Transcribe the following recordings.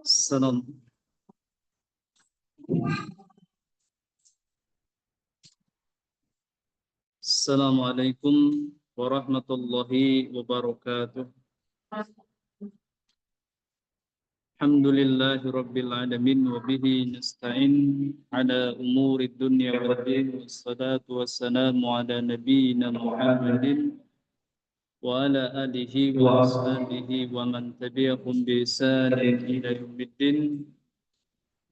Salam. Assalamualaikum warahmatullahi wabarakatuh. Alhamdulillahi rabbil alamin wa bihi nasta'in ala umuri dunya waddin, wassalatu wassalamu ala nabiyyina Muhammadin wa ala alihi wa ashabihi wa man tabi'ahum bi ihsanin ila yaumiddin.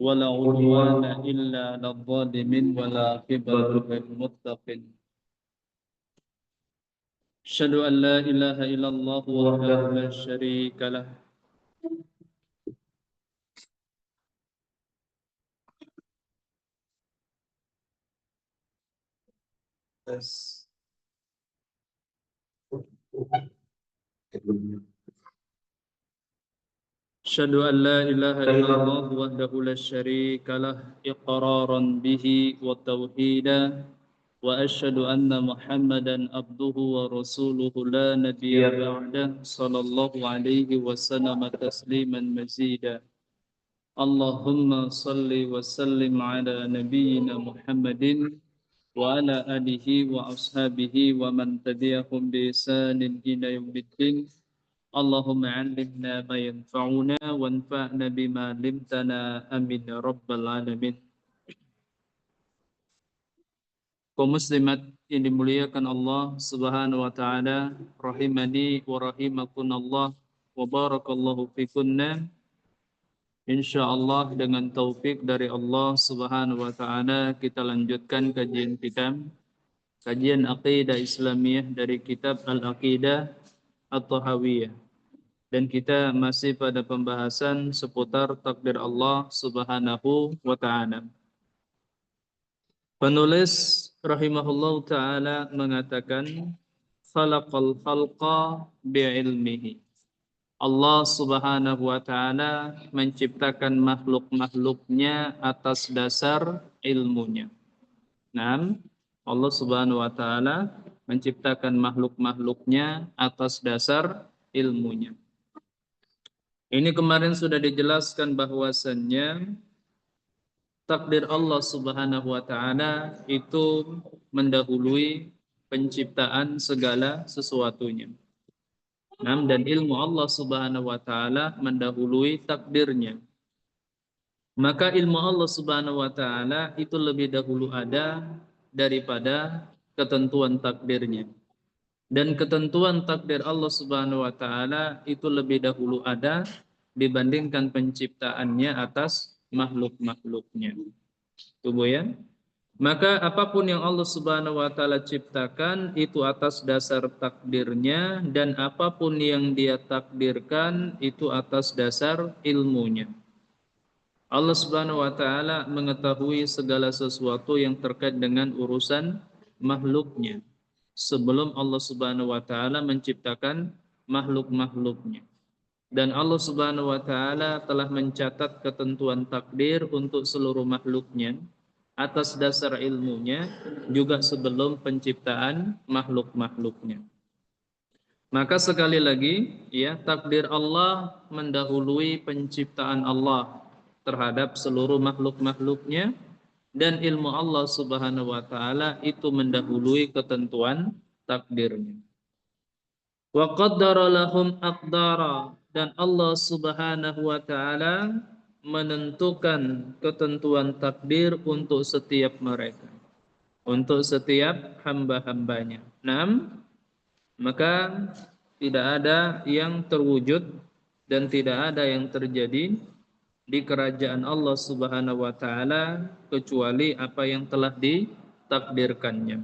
Wala udwana illa 'alal zalimin wala aqibatu lil muttaqin. Asyhadu an la ilaha illallah wahdahu la syarika lah. Asyhadu an la ilaha illallah wahdahu la syarika lah iqraran bihi wa tauhida wa asyhadu anna Muhammadan abduhu wa rasuluhu la nabiyya ba'dah sallallahu alaihi wasallam tasliman mazida. Allahumma salli wa sallim ala nabiyyina Muhammadin wa ala alihi wa ashabihi wa man tabi'ahum bi ihsanin ila yaumiddin. Allahumma 'allimna ma yanfa'una wanfa'na bima 'allamtana amin ya rabbal alamin. Kaum muslimat yang dimuliakan Allah Subhanahu wa taala, rahimani wa rahimakumullah wa barakallahu fikunna. Insyaallah dengan taufik dari Allah Subhanahu wa taala kita lanjutkan kajian kita, kajian aqidah Islamiyah dari kitab Al-Aqidah At-Tahawiyah. Dan kita masih pada pembahasan seputar takdir Allah Subhanahu wa taala. Penulis rahimahullah taala mengatakan khalaqal khalqa bi'ilmihi. Allah Subhanahu wa taala menciptakan makhluk-makhluknya atas dasar ilmunya. Nah, Allah Subhanahu wa taala menciptakan makhluk-makhluknya atas dasar ilmunya. Ini kemarin sudah dijelaskan bahwasannya takdir Allah Subhanahu wa taala itu mendahului penciptaan segala sesuatunya. Dan ilmu Allah Subhanahu wa taala mendahului takdirnya. Maka ilmu Allah Subhanahu wa taala itu lebih dahulu ada daripada ketentuan takdirnya. Dan ketentuan takdir Allah Subhanahu wa taala itu lebih dahulu ada dibandingkan penciptaannya atas makhluk-makhluknya. Tubuh ya. Maka apapun yang Allah Subhanahu wa taala ciptakan itu atas dasar takdirnya, dan apapun yang Dia takdirkan itu atas dasar ilmunya. Allah Subhanahu wa taala mengetahui segala sesuatu yang terkait dengan urusan makhluknya sebelum Allah Subhanahu wa taala menciptakan makhluk-makhluknya. Dan Allah Subhanahu wa taala telah mencatat ketentuan takdir untuk seluruh makhluknya atas dasar ilmunya juga sebelum penciptaan makhluk-makhluknya. Maka sekali lagi ya, takdir Allah mendahului penciptaan Allah terhadap seluruh makhluk-makhluknya. Dan ilmu Allah Subhanahu wa taala itu mendahului ketentuan takdirnya. Wa qaddara lahum aqdara, dan Allah Subhanahu wa taala menentukan ketentuan takdir untuk setiap mereka, untuk setiap hamba-hambanya. Maka tidak ada yang terwujud dan tidak ada yang terjadi di kerajaan Allah Subhanahu wa taala kecuali apa yang telah ditakdirkannya.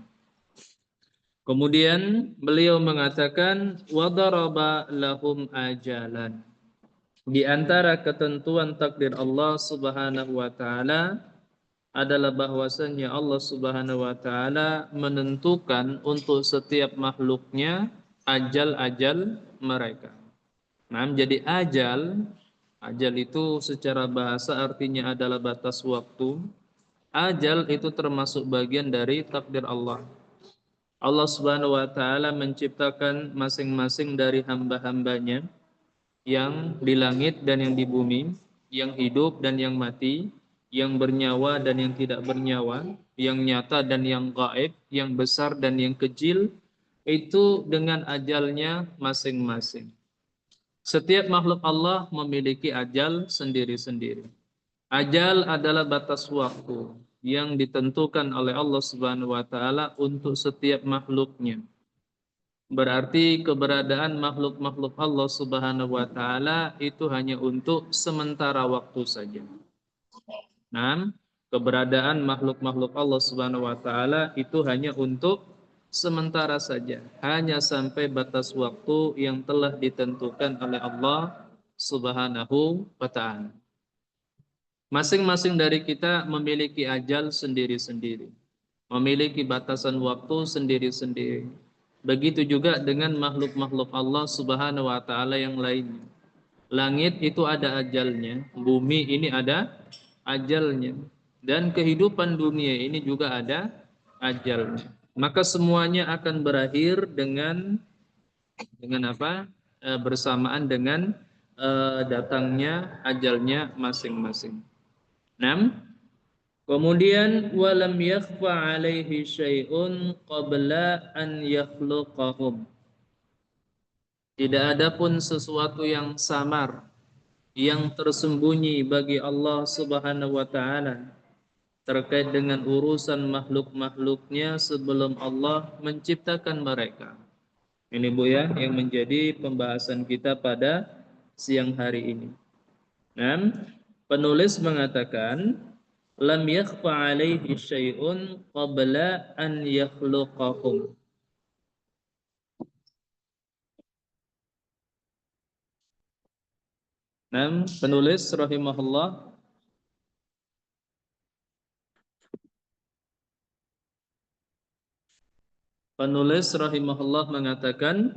Kemudian beliau mengatakan wadaraba lahum ajalan. Di antara ketentuan takdir Allah Subhanahu wa taala adalah bahwasannya Allah Subhanahu wa taala menentukan untuk setiap makhluknya ajal-ajal mereka. Nah, jadi ajal itu secara bahasa artinya adalah batas waktu. Ajal itu termasuk bagian dari takdir Allah. Allah Subhanahu wa taala menciptakan masing-masing dari hamba-hambanya yang di langit dan yang di bumi, yang hidup dan yang mati, yang bernyawa dan yang tidak bernyawa, yang nyata dan yang gaib, yang besar dan yang kecil, itu dengan ajalnya masing-masing. Setiap makhluk Allah memiliki ajal sendiri-sendiri. Ajal adalah batas waktu yang ditentukan oleh Allah Subhanahu wa taala untuk setiap makhluknya. Berarti keberadaan makhluk-makhluk Allah Subhanahu wa taala itu hanya untuk sementara waktu saja. Nah, keberadaan makhluk-makhluk Allah Subhanahu wa taala itu hanya untuk sementara saja, hanya sampai batas waktu yang telah ditentukan oleh Allah Subhanahu wa taala. Masing-masing dari kita memiliki ajal sendiri-sendiri, memiliki batasan waktu sendiri-sendiri. Begitu juga dengan makhluk-makhluk Allah Subhanahu wa taala yang lainnya. Langit itu ada ajalnya, bumi ini ada ajalnya, dan kehidupan dunia ini juga ada ajalnya. Maka semuanya akan berakhir dengan apa? Bersamaan dengan datangnya ajalnya masing-masing. 6. Kemudian walam yakhfa alaihi syai'un qabla an yakhluqahum. Tidak ada pun sesuatu yang samar, yang tersembunyi bagi Allah Subhanahu wa taala terkait dengan urusan makhluk-makhluknya sebelum Allah menciptakan mereka. Ini Bu ya yang menjadi pembahasan kita pada siang hari ini. Nah, penulis mengatakan lam yakhfa alaihi syai'un qabla an yakhluqahum. Nah, penulis rahimahullah mengatakan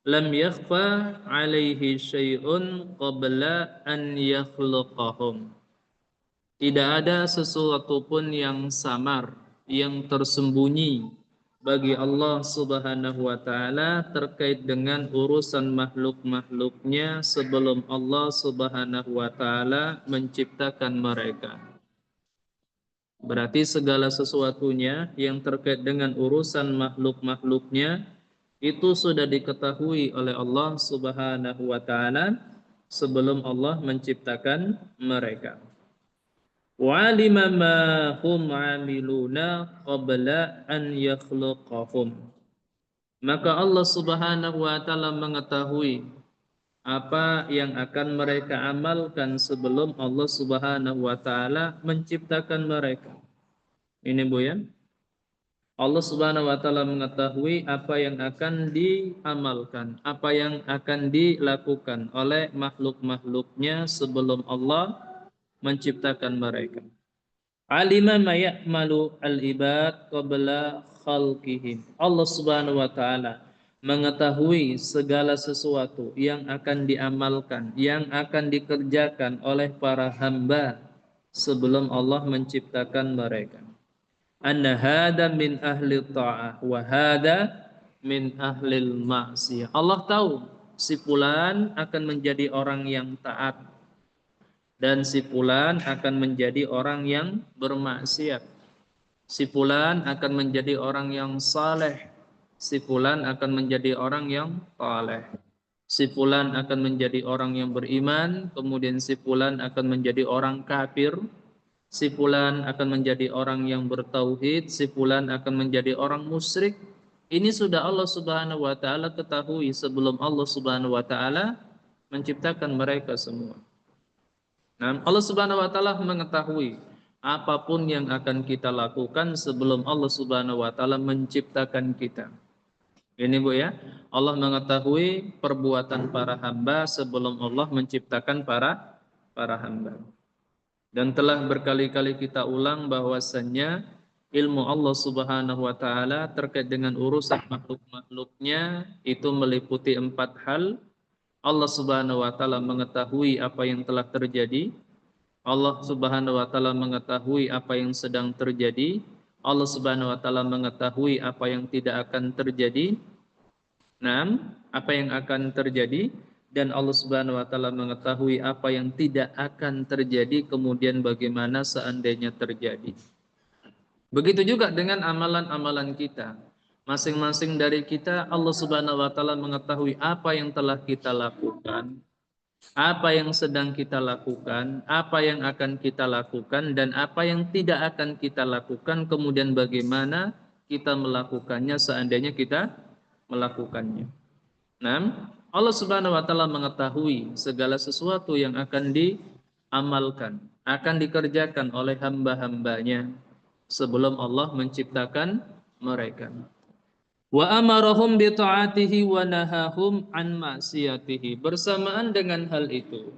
lam yakhfa alaihi syai'un qabla an yakhluqahum. Tidak ada sesuatu pun yang samar, yang tersembunyi bagi Allah Subhanahu wa taala terkait dengan urusan makhluk-makhluknya sebelum Allah Subhanahu wa taala menciptakan mereka. Berarti segala sesuatunya yang terkait dengan urusan makhluk-makhluknya itu sudah diketahui oleh Allah Subhanahu wa taala sebelum Allah menciptakan mereka. Wa'alima ma hum 'amiluna qabla an yakhluqahum. Maka Allah Subhanahu wa taala mengetahui apa yang akan mereka amalkan sebelum Allah Subhanahu wa taala menciptakan mereka. Ini Bu ya. Allah Subhanahu wa taala mengetahui apa yang akan diamalkan, apa yang akan dilakukan oleh makhluk-makhluknya sebelum Allah menciptakan mereka. Alima ma ya'malu al-ibad qabla khalqihim. Allah Subhanahu wa taala mengetahui segala sesuatu yang akan diamalkan, yang akan dikerjakan oleh para hamba sebelum Allah menciptakan mereka. Anna hada min ahli ta'ah wa hada min ahli ma'siyah. Allah tahu si fulan akan menjadi orang yang taat dan si fulan akan menjadi orang yang bermaksiat. Si fulan akan menjadi orang yang saleh. Si fulan akan menjadi orang yang saleh. Si fulan akan menjadi orang yang beriman, kemudian si fulan akan menjadi orang kafir. Si fulan akan menjadi orang yang bertauhid, si fulan akan menjadi orang musyrik. Ini sudah Allah Subhanahu wa taala ketahui sebelum Allah Subhanahu wa taala menciptakan mereka semua. Nah, Allah Subhanahu wa taala mengetahui apapun yang akan kita lakukan sebelum Allah Subhanahu wa taala menciptakan kita. Ini Bu ya, Allah mengetahui perbuatan para hamba sebelum Allah menciptakan para hamba. Dan telah berkali-kali kita ulang bahwasannya ilmu Allah Subhanahu wa taala terkait dengan urusan makhluk-makhluknya itu meliputi 4 hal. Allah Subhanahu wa taala mengetahui apa yang telah terjadi. Allah Subhanahu wa taala mengetahui apa yang sedang terjadi. Allah Subhanahu wa taala mengetahui apa yang tidak akan terjadi. Apa yang akan terjadi, dan Allah Subhanahu wa taala mengetahui apa yang tidak akan terjadi, kemudian bagaimana seandainya terjadi. Begitu juga dengan amalan-amalan kita. Masing-masing dari kita Allah Subhanahu wa taala mengetahui apa yang telah kita lakukan, apa yang sedang kita lakukan, apa yang akan kita lakukan, dan apa yang tidak akan kita lakukan, kemudian bagaimana kita melakukannya seandainya kita melakukannya. Allah Subhanahu wa taala mengetahui segala sesuatu yang akan diamalkan, akan dikerjakan oleh hamba-hambanya sebelum Allah menciptakan mereka. Wa amarahum bi ta'atihi wa nahahum an ma'siyatihi. Bersamaan dengan hal itu,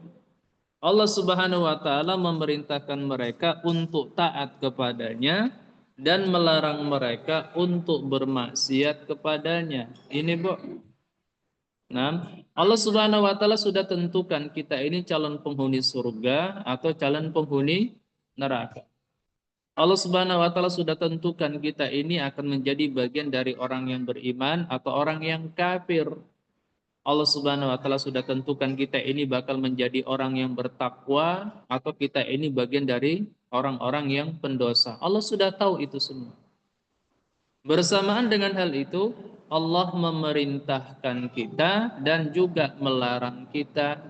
Allah Subhanahu wa taala memerintahkan mereka untuk taat kepadanya dan melarang mereka untuk bermaksiat kepadanya. Ini, Bu. Allah Subhanahu wa taala sudah tentukan kita ini calon penghuni surga atau calon penghuni neraka. Allah Subhanahu wa taala sudah tentukan kita ini akan menjadi bagian dari orang yang beriman atau orang yang kafir. Allah Subhanahu wa taala sudah tentukan kita ini bakal menjadi orang yang bertakwa atau kita ini bagian dari orang-orang yang pendosa. Allah sudah tahu itu semua. Bersamaan dengan hal itu, Allah memerintahkan kita dan juga melarang kita.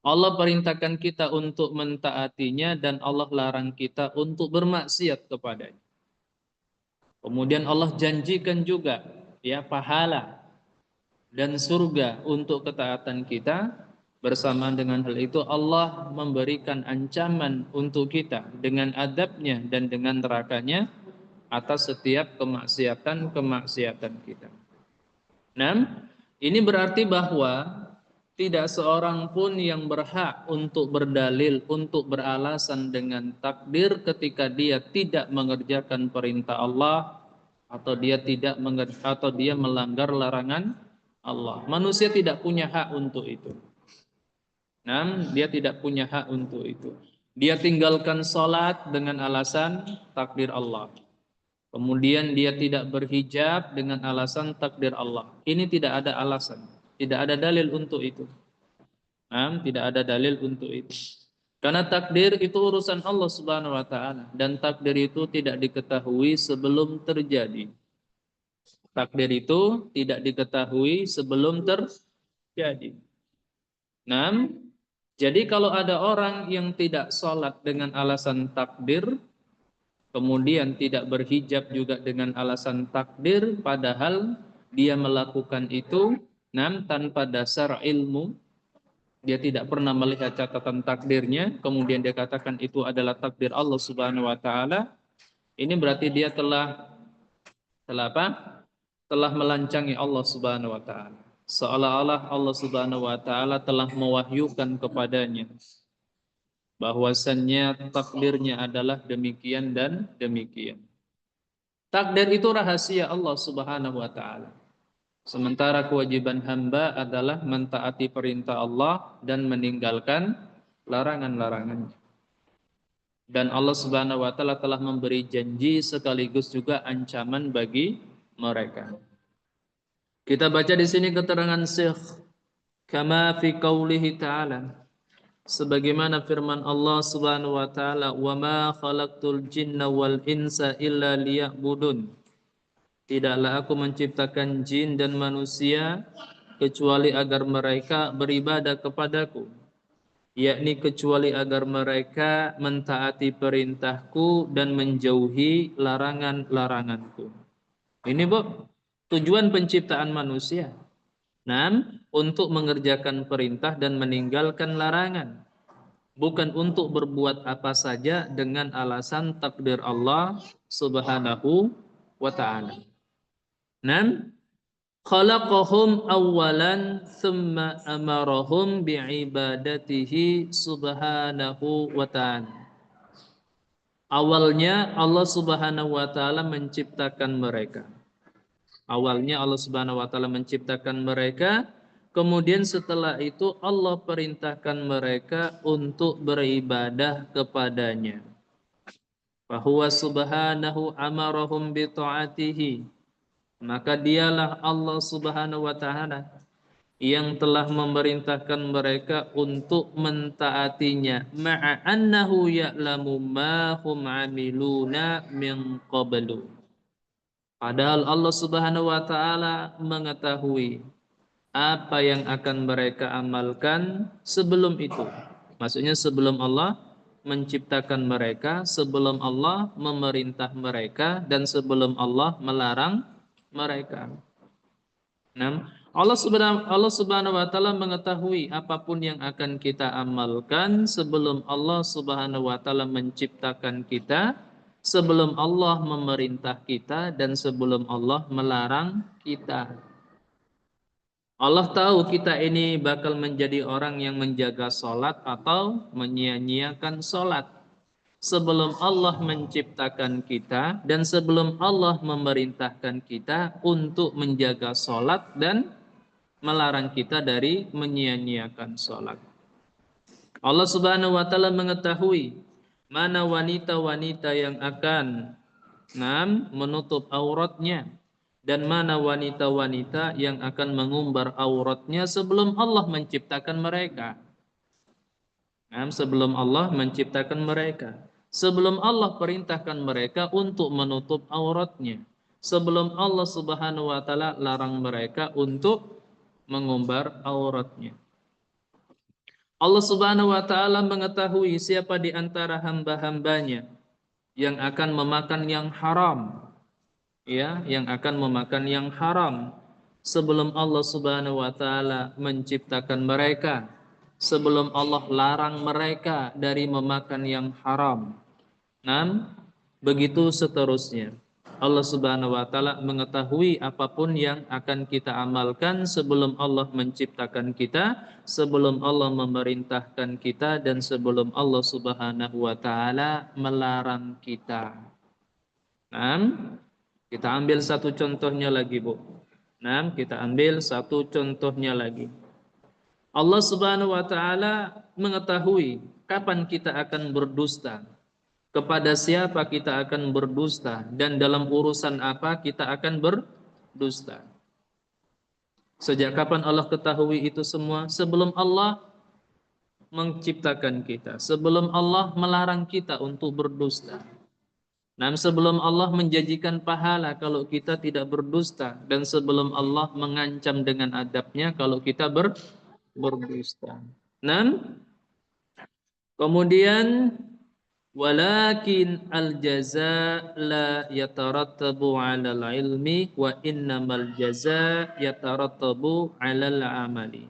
Allah perintahkan kita untuk mentaatinya dan Allah larang kita untuk bermaksiat kepadanya. Kemudian Allah janjikan juga ya pahala dan surga untuk ketaatan kita. Bersamaan dengan hal itu Allah memberikan ancaman untuk kita dengan adabnya dan dengan nerakanya atas setiap kemaksiatan kita. Ini berarti bahwa tidak seorang pun yang berhak untuk berdalil, untuk beralasan dengan takdir ketika dia tidak mengerjakan perintah Allah atau dia melanggar larangan Allah. Manusia tidak punya hak untuk itu. Dia tidak punya hak untuk itu. Dia tinggalkan salat dengan alasan takdir Allah. Kemudian dia tidak berhijab dengan alasan takdir Allah. Ini tidak ada alasan, tidak ada dalil untuk itu. Tidak ada dalil untuk itu. Karena takdir itu urusan Allah Subhanahu wa taala dan takdir itu tidak diketahui sebelum terjadi. Takdir itu tidak diketahui sebelum terjadi. Jadi kalau ada orang yang tidak sholat dengan alasan takdir, kemudian tidak berhijab juga dengan alasan takdir, padahal dia melakukan itu tanpa dasar ilmu, dia tidak pernah melihat catatan takdirnya, kemudian dia katakan itu adalah takdir Allah Subhanahu wa taala. Ini berarti dia telah apa? Telah melancangi Allah Subhanahu wa taala. Seolah-olah Allah Subhanahu wa taala telah mewahyukan kepadanya bahwasannya takdirnya adalah demikian dan demikian. Takdir itu rahasia Allah Subhanahu wa taala. Sementara kewajiban hamba adalah mentaati perintah Allah dan meninggalkan larangan-larangannya. Dan Allah Subhanahu wa taala telah memberi janji sekaligus juga ancaman bagi mereka. Kita baca di sini keterangan Syekh kama fi qaulihi ta'ala, sebagaimana firman Allah Subhanahu wa taala, "Wa ma khalaqtul jinna wal insa illa liya'budun." Tidaklah aku menciptakan jin dan manusia kecuali agar mereka beribadah kepadaku, yakni kecuali agar mereka mentaati perintahku dan menjauhi larangan-laranganku. Ini Bu, tujuan penciptaan manusia. Untuk mengerjakan perintah dan meninggalkan larangan. Bukan untuk berbuat apa saja dengan alasan takdir Allah Subhanahu wa ta'ala. Khalaqahum awalan thumma amarahum bi'ibadatihi subhanahu wa ta'ala. Awalnya Allah Subhanahu wa taala menciptakan mereka. Awalnya Allah Subhanahu wa taala menciptakan mereka, kemudian setelah itu Allah perintahkan mereka untuk beribadah kepadanya. Fahuwa subhanahu amarahum bi ta'atihi. Maka dialah Allah Subhanahu wa taala yang telah memerintahkan mereka untuk mentaatinya, ma'a annahu ya'lamu ma hum 'amiluna min qablu. Padahal Allah Subhanahu wa taala mengetahui apa yang akan mereka amalkan sebelum itu. Maksudnya sebelum Allah menciptakan mereka, sebelum Allah memerintah mereka, dan sebelum Allah melarang mereka. Nah, Allah Subhanahu wa taala mengetahui apapun yang akan kita amalkan sebelum Allah Subhanahu wa taala menciptakan kita, sebelum Allah memerintah kita, dan sebelum Allah melarang kita. Allah tahu kita ini bakal menjadi orang yang menjaga sholat atau menyia-nyiakan sholat sebelum Allah menciptakan kita dan sebelum Allah memerintahkan kita untuk menjaga sholat dan melarang kita dari menyia-nyiakan sholat. Allah Subhanahu wa taala mengetahui mana wanita-wanita yang akan menutup auratnya dan mana wanita-wanita yang akan mengumbar auratnya sebelum Allah menciptakan mereka. Sebelum Allah menciptakan mereka, sebelum Allah perintahkan mereka untuk menutup auratnya, sebelum Allah Subhanahu wa taala larang mereka untuk mengumbar auratnya. Allah Subhanahu wa taala mengetahui siapa di antara hamba-hambanya yang akan memakan yang haram, ya, yang akan memakan yang haram sebelum Allah Subhanahu wa taala menciptakan mereka, sebelum Allah larang mereka dari memakan yang haram. Begitu seterusnya. Allah Subhanahu wa taala mengetahui apapun yang akan kita amalkan sebelum Allah menciptakan kita, sebelum Allah memerintahkan kita, dan sebelum Allah Subhanahu wa taala melarang kita. Kita ambil satu contohnya lagi, Bu. Kita ambil satu contohnya lagi. Allah Subhanahu wa taala mengetahui kapan kita akan berdusta, kepada siapa kita akan berdusta, dan dalam urusan apa kita akan berdusta. Sejak kapan Allah ketahui itu semua? Sebelum Allah menciptakan kita, sebelum Allah melarang kita untuk berdusta. Sebelum Allah menjanjikan pahala kalau kita tidak berdusta, dan sebelum Allah mengancam dengan adabnya kalau kita berdusta. Kemudian walakin al-jaza la yatarattabu 'alal ilmi wa innamal jaza yatarattabu 'alal amali.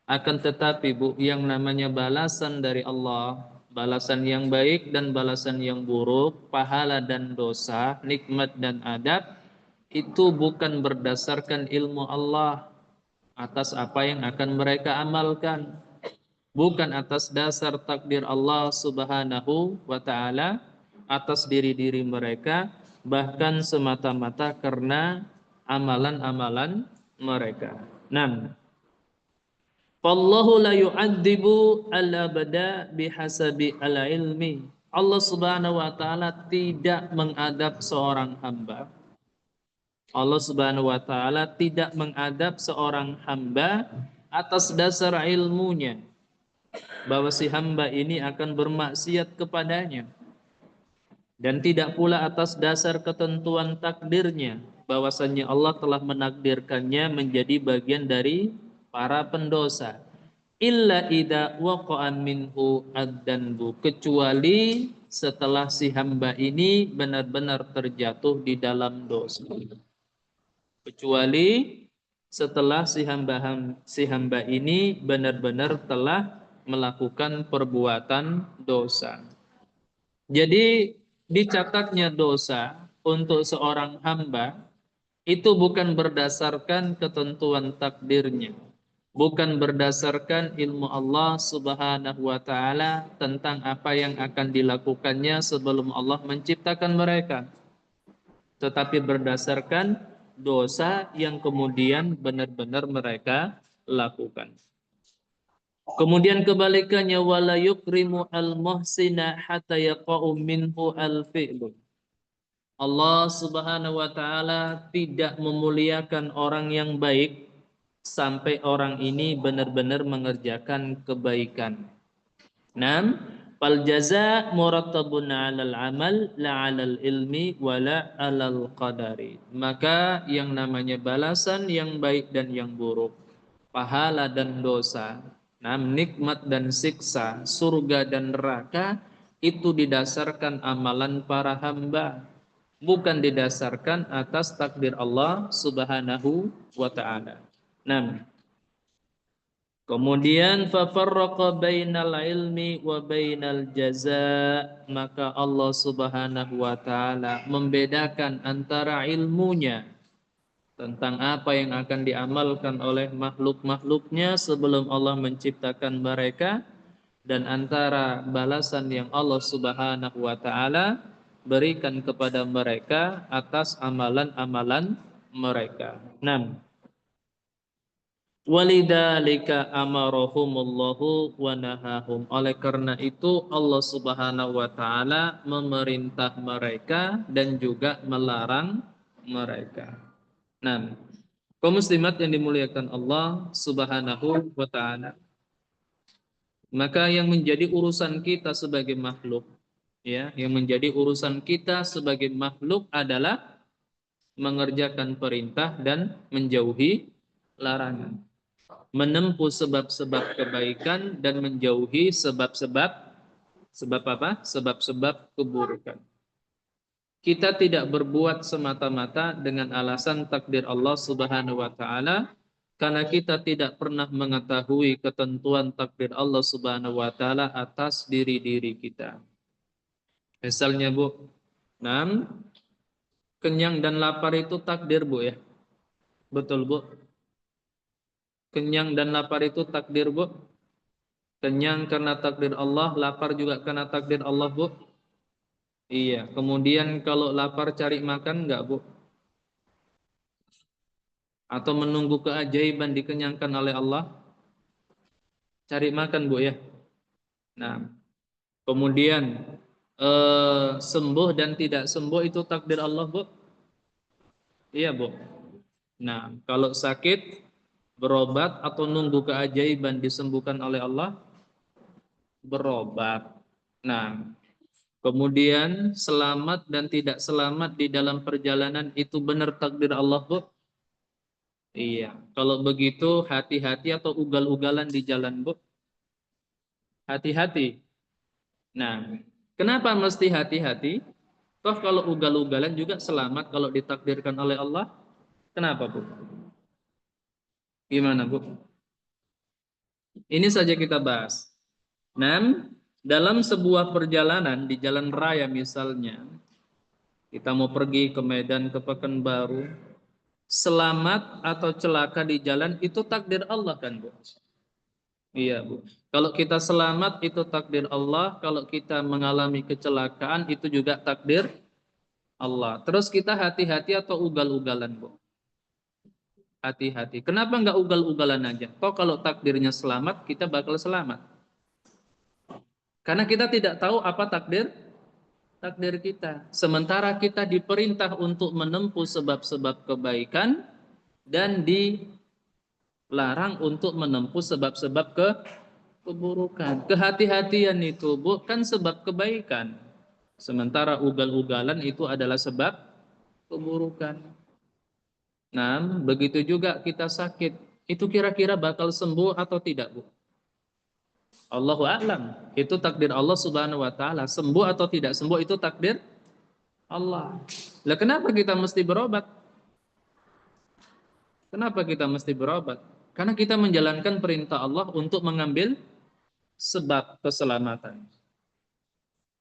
Akan tetapi, Bu, yang namanya balasan dari Allah, balasan yang baik dan balasan yang buruk, pahala dan dosa, nikmat dan adab, itu bukan berdasarkan ilmu Allah atas apa yang akan mereka amalkan, bukan atas dasar takdir Allah Subhanahu wa taala atas diri-diri mereka, bahkan semata-mata karena amalan-amalan mereka. Wallahu la yu'adzibu al-abada bihasabi al-ilmi. Allah Subhanahu wa taala tidak mengadab seorang hamba. Allah Subhanahu wa taala tidak mengadab seorang hamba atas dasar ilmunya bahwa si hamba ini akan bermaksiat kepadanya, dan tidak pula atas dasar ketentuan takdirnya bahwasannya Allah telah menakdirkannya menjadi bagian dari para pendosa. Illa idza waqa'a minhu ad-danbu, kecuali setelah si hamba ini benar-benar terjatuh di dalam dosa. Kecuali setelah si hamba ini benar-benar telah melakukan perbuatan dosa. Jadi dicatatnya dosa untuk seorang hamba itu bukan berdasarkan ketentuan takdirnya, bukan berdasarkan ilmu Allah Subhanahu wa taala tentang apa yang akan dilakukannya sebelum Allah menciptakan mereka, tetapi berdasarkan dosa yang kemudian benar-benar mereka lakukan. Kemudian kebalikannya, wala yukrimu al-muhsina hatta yaqa'u minhu al-fi'lu. Allah Subhanahu wa taala tidak memuliakan orang yang baik sampai orang ini benar-benar mengerjakan kebaikan. Nam, fal jaza murattabun 'alal amal la 'alal ilmi wala 'alal qadari. Maka yang namanya balasan yang baik dan yang buruk, pahala dan dosa, nikmat dan siksa, surga dan neraka itu didasarkan amalan para hamba, bukan didasarkan atas takdir Allah Subhanahu wa taala. Nah, kemudian fafarraqa bainal ilmi wa bainal jaza, maka Allah Subhanahu wa taala membedakan antara ilmunya tentang apa yang akan diamalkan oleh makhluk-makhluknya sebelum Allah menciptakan mereka, dan antara balasan yang Allah Subhanahu wa taala berikan kepada mereka atas amalan-amalan mereka. 6. Walidzalika amarahumullahu wa nahahum. Oleh karena itu Allah Subhanahu wa taala memerintah mereka dan juga melarang mereka. Nah, kaum muslimat yang dimuliakan Allah Subhanahu wa taala, maka yang menjadi urusan kita sebagai makhluk, ya, yang menjadi urusan kita sebagai makhluk adalah mengerjakan perintah dan menjauhi larangan, menempuh sebab-sebab kebaikan dan menjauhi sebab apa? Sebab-sebab keburukan. Kita tidak berbuat semata-mata dengan alasan takdir Allah Subhanahu wa taala, karena kita tidak pernah mengetahui ketentuan takdir Allah Subhanahu wa taala atas diri-diri kita. Misalnya, Bu, kenyang dan lapar itu takdir, Bu, ya. Betul, Bu? Kenyang dan lapar itu takdir, Bu. Kenyang karena takdir Allah, lapar juga karena takdir Allah, Bu. Iya, kemudian kalau lapar cari makan enggak, Bu? Atau menunggu keajaiban dikenyangkan oleh Allah? Cari makan, Bu, ya. Nah, kemudian sembuh dan tidak sembuh itu takdir Allah, Bu. Iya, Bu. Nah, kalau sakit berobat atau nunggu keajaiban disembuhkan oleh Allah? Berobat. Nah, kemudian selamat dan tidak selamat di dalam perjalanan itu benar takdir Allah, Bu? Iya. Kalau begitu hati-hati atau ugal-ugalan di jalan, Bu? Hati-hati. Nah, kenapa mesti hati-hati? Toh kalau ugal-ugalan juga selamat kalau ditakdirkan oleh Allah. Kenapa, Bu? Gimana, Bu? Ini saja kita bahas. Nah, dalam sebuah perjalanan di jalan raya misalnya, kita mau pergi ke Medan, ke Pekanbaru, selamat atau celaka di jalan itu takdir Allah kan, Bu? Iya, Bu. Kalau kita selamat itu takdir Allah, kalau kita mengalami kecelakaan itu juga takdir Allah. Terus kita hati-hati atau ugal-ugalan, Bu? Hati-hati. Kenapa nggak ugal-ugalan aja? Toh kalau takdirnya selamat, kita bakal selamat. Karena kita tidak tahu apa takdir kita. Sementara kita diperintah untuk menempuh sebab-sebab kebaikan dan dilarang untuk menempuh sebab-sebab keburukan. Kehati-hatian itu bukan sebab kebaikan. Sementara ugal-ugalan itu adalah sebab keburukan. Nah, begitu juga kita sakit. Itu kira-kira bakal sembuh atau tidak, Bu? Allahu a'lam. Itu takdir Allah Subhanahu wa taala. Sembuh atau tidak sembuh itu takdir Allah. Lah kenapa kita mesti berobat? Kenapa kita mesti berobat? Karena kita menjalankan perintah Allah untuk mengambil sebab keselamatan.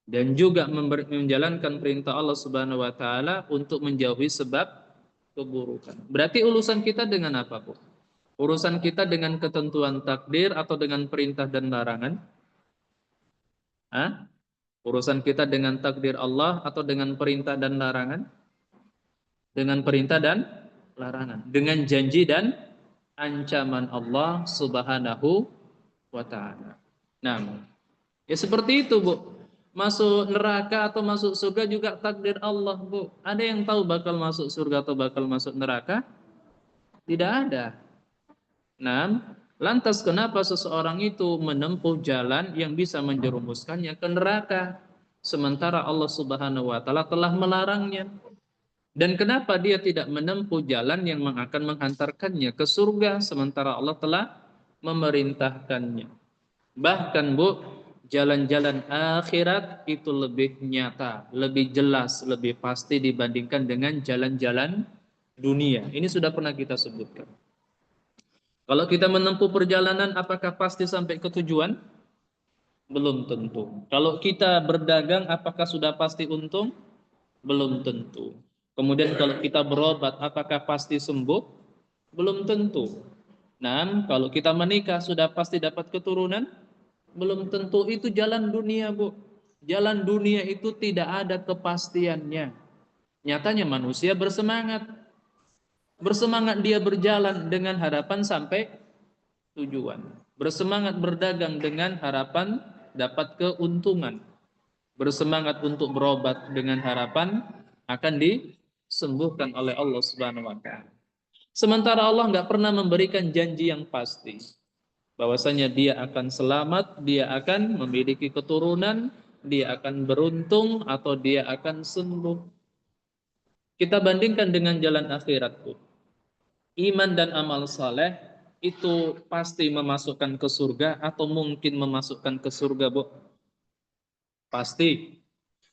Dan juga menjalankan perintah Allah Subhanahu wa taala untuk menjauhi sebab keburukan. Berarti urusan kita dengan apa, Bu? Urusan kita dengan ketentuan takdir atau dengan perintah dan larangan? Hah? Urusan kita dengan takdir Allah atau dengan perintah dan larangan? Dengan perintah dan larangan. Dengan janji dan ancaman Allah Subhanahu wa ta'ala. Nah, ya seperti itu, Bu. Masuk neraka atau masuk surga juga takdir Allah, Bu. Ada yang tahu bakal masuk surga atau bakal masuk neraka? Tidak ada. Nah, lantas kenapa seseorang itu menempuh jalan yang bisa menjerumuskannya ke neraka, sementara Allah Subhanahu wa taala telah melarangnya? Dan kenapa dia tidak menempuh jalan yang akan menghantarkannya ke surga, sementara Allah telah memerintahkannya? Bahkan, Bu, jalan-jalan akhirat itu lebih nyata, lebih jelas, lebih pasti dibandingkan dengan jalan-jalan dunia. Ini sudah pernah kita sebutkan. Kalau kita menempuh perjalanan, apakah pasti sampai ke tujuan? Belum tentu. Kalau kita berdagang, apakah sudah pasti untung? Belum tentu. Kemudian kalau kita berobat, apakah pasti sembuh? Belum tentu. Nah, kalau kita menikah, sudah pasti dapat keturunan? Belum tentu. Itu jalan dunia, Bu. Jalan dunia itu tidak ada kepastiannya. Nyatanya manusia bersemangat. Bersemangat dia berjalan dengan harapan sampai tujuan. Bersemangat berdagang dengan harapan dapat keuntungan. Bersemangat untuk berobat dengan harapan akan disembuhkan oleh Allah Subhanahu wa taala. Sementara Allah nggak pernah memberikan janji yang pasti bahwasanya dia akan selamat, dia akan memiliki keturunan, dia akan beruntung atau dia akan sembuh. Kita bandingkan dengan jalan akhirat, Bu. Iman dan amal saleh itu pasti memasukkan ke surga atau mungkin memasukkan ke surga, Bu? Pasti.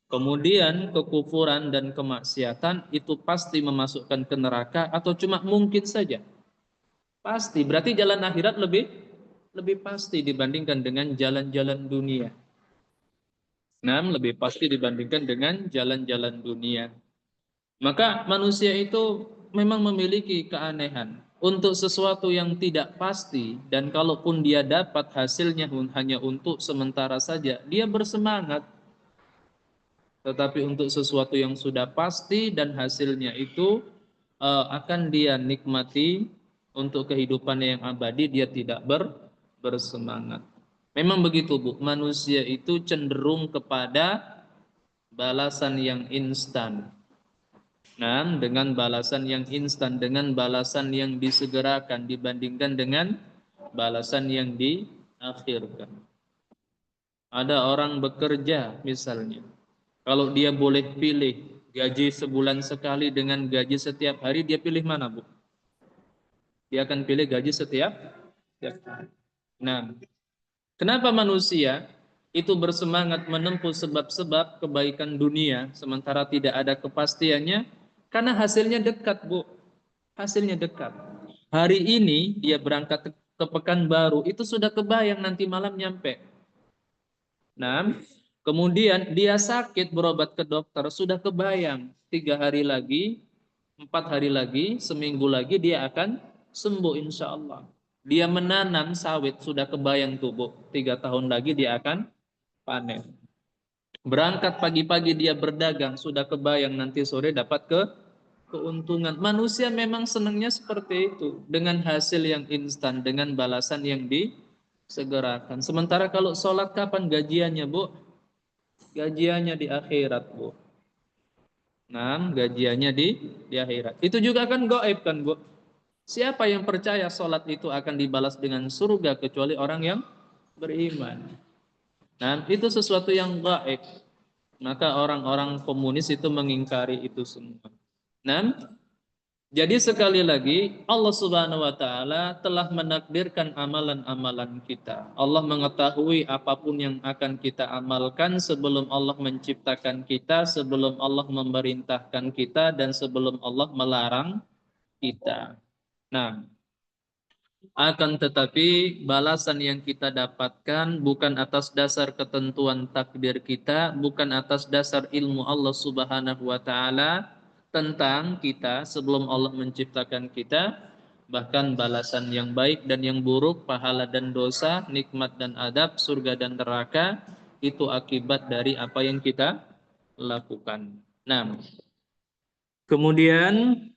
Kemudian kekufuran dan kemaksiatan itu pasti memasukkan ke neraka atau cuma mungkin saja? Pasti. Berarti jalan akhirat lebih pasti dibandingkan dengan jalan-jalan dunia. Nah, lebih pasti dibandingkan dengan jalan-jalan dunia. Maka manusia itu memang memiliki keanehan untuk sesuatu yang tidak pasti, dan kalaupun dia dapat hasilnya hanya untuk sementara saja, dia bersemangat. Tetapi untuk sesuatu yang sudah pasti dan hasilnya itu akan dia nikmati untuk kehidupannya yang abadi, dia tidak bersemangat. Memang begitu, Bu. Manusia itu cenderung kepada balasan yang instan. Nah, dengan balasan yang instan, dengan balasan yang disegerakan dibandingkan dengan balasan yang diakhirkan. Ada orang bekerja misalnya, kalau dia boleh pilih gaji sebulan sekali dengan gaji setiap hari, dia pilih mana, Bu? Dia akan pilih gaji setiap hari. Nah, kenapa manusia itu bersemangat menempuh sebab-sebab kebaikan dunia sementara tidak ada kepastiannya? Karena hasilnya dekat, Bu. Hasilnya dekat. Hari ini dia berangkat ke Pekanbaru, itu sudah kebayang nanti malam nyampe. Nah, kemudian dia sakit berobat ke dokter, sudah kebayang 3 hari lagi, 4 hari lagi, seminggu lagi dia akan sembuh insya Allah. Dia menanam sawit, sudah kebayang tubuh, 3 tahun lagi dia akan panen. Berangkat pagi-pagi dia berdagang, sudah kebayang nanti sore dapat keuntungan. Manusia memang senangnya seperti itu, dengan hasil yang instan, dengan balasan yang disegerakan. Sementara kalau sholat kapan gajiannya, Bu? Gajiannya di akhirat, Bu. Nah, gajiannya di akhirat. Itu juga kan gaib kan, Bu? Siapa yang percaya sholat itu akan dibalas dengan surga kecuali orang yang beriman. Nah, itu sesuatu yang gaib. Maka orang-orang komunis itu mengingkari itu semua. Nah, jadi sekali lagi Allah Subhanahu wa taala telah menakdirkan amalan-amalan kita. Allah mengetahui apapun yang akan kita amalkan sebelum Allah menciptakan kita, sebelum Allah memerintahkan kita, dan sebelum Allah melarang kita. Nah, akan tetapi balasan yang kita dapatkan bukan atas dasar ketentuan takdir kita, bukan atas dasar ilmu Allah Subhanahu wa taala, tentang kita sebelum Allah menciptakan kita, bahkan balasan yang baik dan yang buruk, pahala dan dosa, nikmat dan adab, surga dan neraka, itu akibat dari apa yang kita lakukan. Nah, kemudian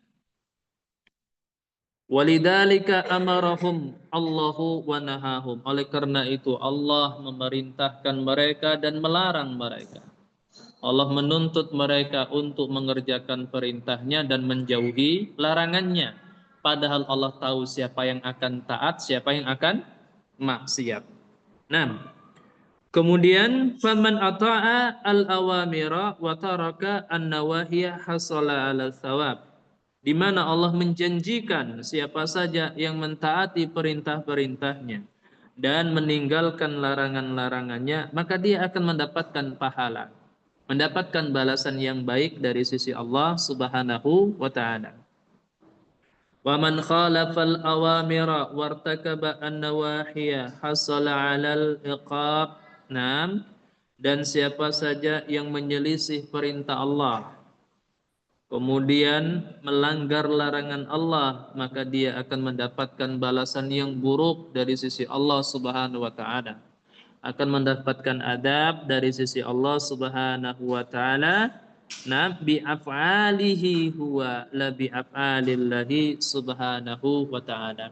walidzalika amarahum Allahu wa nahahum. Oleh karena itu Allah memerintahkan mereka dan melarang mereka. Allah menuntut mereka untuk mengerjakan perintahnya dan menjauhi larangannya. Padahal Allah tahu siapa yang akan taat, siapa yang akan maksiat. Nah, kemudian faman ata'a al-awamira wa taraka an-nawahiya hasala 'ala thawab. Di mana Allah menjanjikan siapa saja yang mentaati perintah-perintahnya dan meninggalkan larangan-larangannya, maka dia akan mendapatkan pahala, mendapatkan balasan yang baik dari sisi Allah Subhanahu wa taala. Wa man khalafal awamira wartakaba an-nawahiya hasala 'alal iqab. Naam, dan siapa saja yang menyelisih perintah Allah kemudian melanggar larangan Allah, maka dia akan mendapatkan balasan yang buruk dari sisi Allah Subhanahu wa taala. Akan mendapatkan adab dari sisi Allah Subhanahu wa taala. Nah, bi af'alihi huwa la bi af'alillahi Subhanahu wa taala.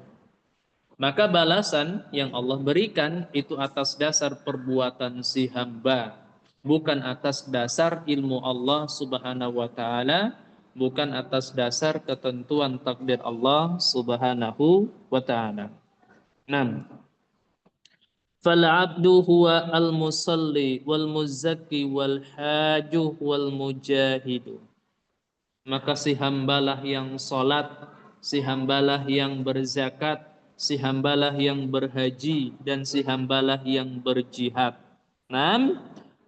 Maka balasan yang Allah berikan itu atas dasar perbuatan si hamba, bukan atas dasar ilmu Allah Subhanahu wa taala, bukan atas dasar ketentuan takdir Allah Subhanahu wa taala. 6. Fal 'abdu huwa al-musalli wal muzakki wal hajuh wal mujahidu. Maka si hambalah yang salat, si hambalah yang berzakat, si hambalah yang berhaji, dan si hambalah yang berjihad. 6.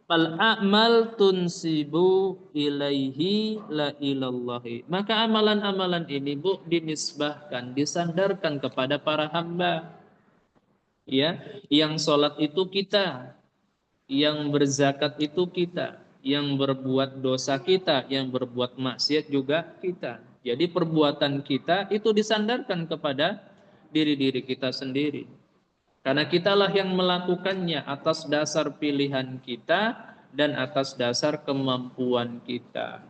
Fal a'mal tunsibu ilaihi la ilallahi. Maka amalan-amalan ini Bu dinisbahkan, disandarkan kepada para hamba. Ya, yang salat itu kita, yang berzakat itu kita, yang berbuat dosa kita, yang berbuat maksiat juga kita. Jadi perbuatan kita itu disandarkan kepada diri-diri kita sendiri. Karena kitalah yang melakukannya atas dasar pilihan kita dan atas dasar kemampuan kita.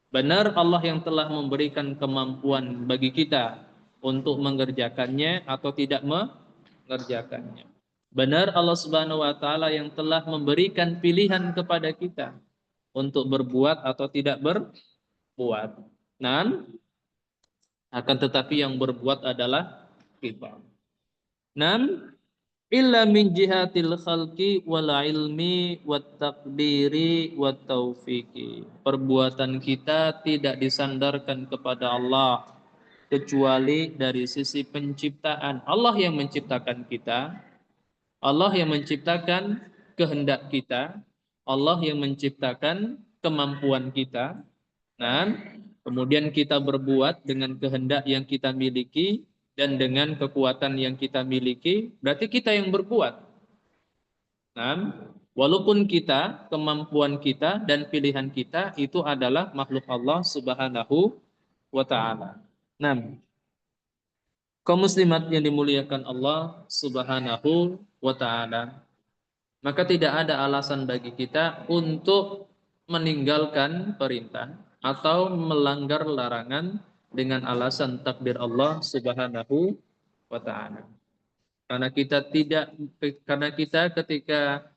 Benar Allah yang telah memberikan kemampuan bagi kita untuk mengerjakannya atau tidak mengerjakannya. Benar Allah Subhanahu wa taala yang telah memberikan pilihan kepada kita untuk berbuat atau tidak berbuat. Nah, akan tetapi yang berbuat adalah kita. Nah, illa min jihatil khalqi wal ilmi wat taqdiri wat taufiqi. Perbuatan kita tidak disandarkan kepada Allah kecuali dari sisi penciptaan. Allah yang menciptakan kita, Allah yang menciptakan kehendak kita, Allah yang menciptakan kemampuan kita. Nah, kemudian kita berbuat dengan kehendak yang kita miliki dan dengan kekuatan yang kita miliki, berarti kita yang berbuat. Nah, walaupun kita, kemampuan kita dan pilihan kita itu adalah makhluk Allah Subhanahu wa taala. Nah, kaum muslimat yang dimuliakan Allah Subhanahu wa taala, maka tidak ada alasan bagi kita untuk meninggalkan perintah atau melanggar larangan dengan alasan takdir Allah Subhanahu wa taala. Karena kita ketika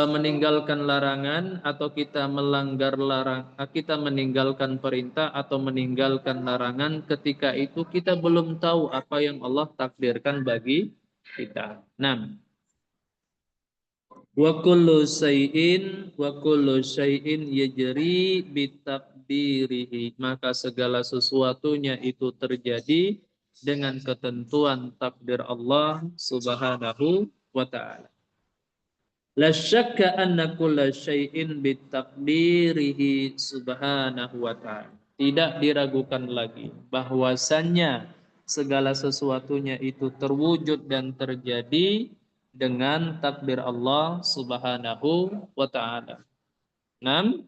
meninggalkan larangan atau kita meninggalkan perintah atau meninggalkan larangan, ketika itu kita belum tahu apa yang Allah takdirkan bagi kita. 6. Wa kullu syai'in yajri bitaqdirihi. Maka segala sesuatunya itu terjadi dengan ketentuan takdir Allah Subhanahu wa taala. La syakka anna kulla syai'in bitaqdirihi subhanahu wa ta'ala. Tidak diragukan lagi bahwasannya segala sesuatunya itu terwujud dan terjadi dengan takdir Allah Subhanahu wa taala. 6.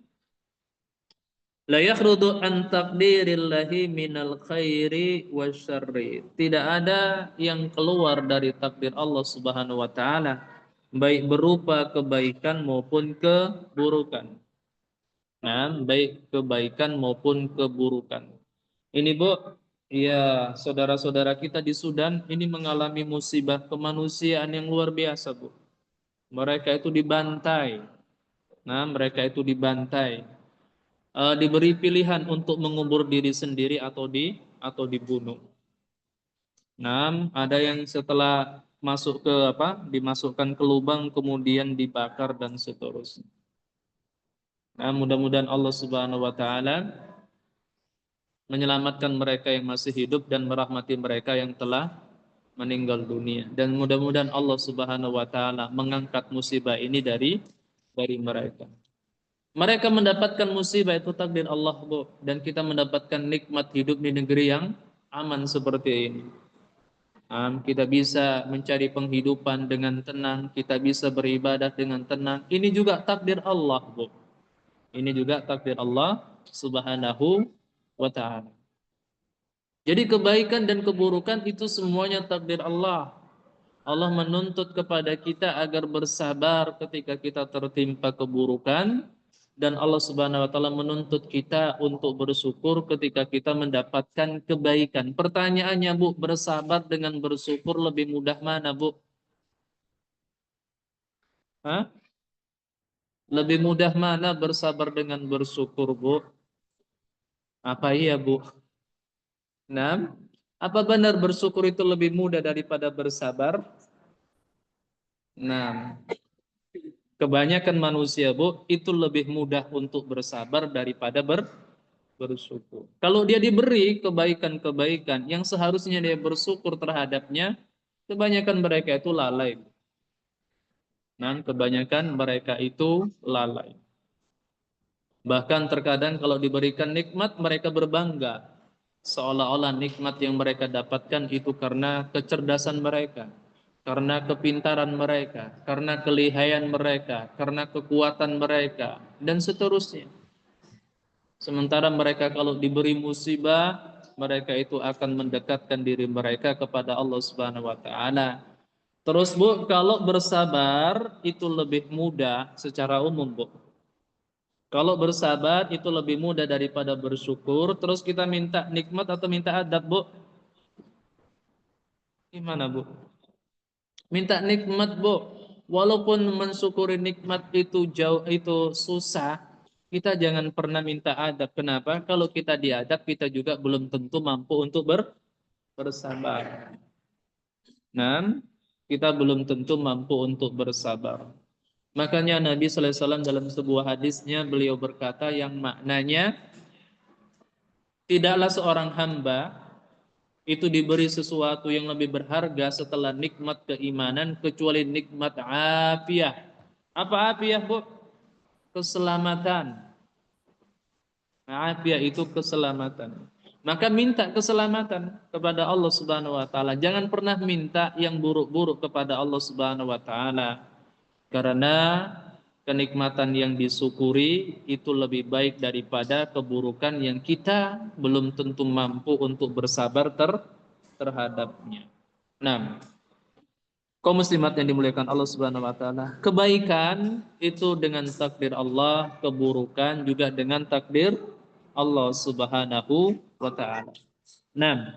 La yakhrudu an taqdirillahi minal khairi wasyarri. Tidak ada yang keluar dari takdir Allah Subhanahu wa taala, baik berupa kebaikan maupun keburukan. Nah, baik kebaikan maupun keburukan. Ini Bu, ya saudara-saudara kita di Sudan ini mengalami musibah kemanusiaan yang luar biasa Bu. Mereka itu dibantai. Nah, mereka itu dibantai. Diberi pilihan untuk mengubur diri sendiri atau dibunuh. Nah, ada yang setelah masuk ke dimasukkan ke lubang kemudian dibakar dan seterusnya. Nah, mudah-mudahan Allah Subhanahu wa taala menyelamatkan mereka yang masih hidup dan merahmati mereka yang telah meninggal dunia. Dan mudah-mudahan Allah Subhanahu wa taala mengangkat musibah ini dari mereka. Mereka mendapatkan musibah itu takdir Allah, Bu, dan kita mendapatkan nikmat hidup di negeri yang aman seperti ini. Kita bisa mencari penghidupan dengan tenang, kita bisa beribadah dengan tenang. Ini juga takdir Allah, Bu. Ini juga takdir Allah Subhanahu wa taala. Jadi kebaikan dan keburukan itu semuanya takdir Allah. Allah menuntut kepada kita agar bersabar ketika kita tertimpa keburukan, dan Allah Subhanahu wa taala menuntut kita untuk bersyukur ketika kita mendapatkan kebaikan. Pertanyaannya Bu, bersabar dengan bersyukur lebih mudah mana Bu? Hah? Lebih mudah mana bersabar dengan bersyukur Bu? Apa iya Bu? Nah, apa benar bersyukur itu lebih mudah daripada bersabar? Nah, kebanyakan manusia, Bu, itu lebih mudah untuk bersabar daripada bersyukur. Kalau dia diberi kebaikan-kebaikan yang seharusnya dia bersyukur terhadapnya, kebanyakan mereka itu lalai. Nah, kebanyakan mereka itu lalai. Bahkan terkadang kalau diberikan nikmat, mereka berbangga. Seolah-olah nikmat yang mereka dapatkan itu karena kecerdasan mereka, karena kepintaran mereka, karena kelihayan mereka, karena kekuatan mereka, dan seterusnya. Sementara mereka kalau diberi musibah, mereka itu akan mendekatkan diri mereka kepada Allah Subhanahu wa taala. Terus Bu, kalau bersabar itu lebih mudah secara umum, Bu. Kalau bersabar itu lebih mudah daripada bersyukur. Terus kita minta nikmat atau minta adab, Bu? Gimana, Bu? Minta nikmat, Bu. Walaupun mensyukuri nikmat itu jauh itu susah, kita jangan pernah minta adab. Kenapa? Kalau kita diadab, kita juga belum tentu mampu untuk bersabar. Nah, kita belum tentu mampu untuk bersabar. Makanya Nabi sallallahu alaihi wasallam dalam sebuah hadisnya beliau berkata yang maknanya tidaklah seorang hamba itu diberi sesuatu yang lebih berharga setelah nikmat keimanan kecuali nikmat afiah. Apa afiah, Bu? Keselamatan. Nah, afiah itu keselamatan. Maka minta keselamatan kepada Allah Subhanahu wa taala. Jangan pernah minta yang buruk-buruk kepada Allah Subhanahu wa taala. Karena kenikmatan yang disyukuri itu lebih baik daripada keburukan yang kita belum tentu mampu untuk bersabar terhadapnya. Nah, kaum muslimat yang dimuliakan Allah Subhanahu wa taala, kebaikan itu dengan takdir Allah, keburukan juga dengan takdir Allah Subhanahu wa taala. Nah,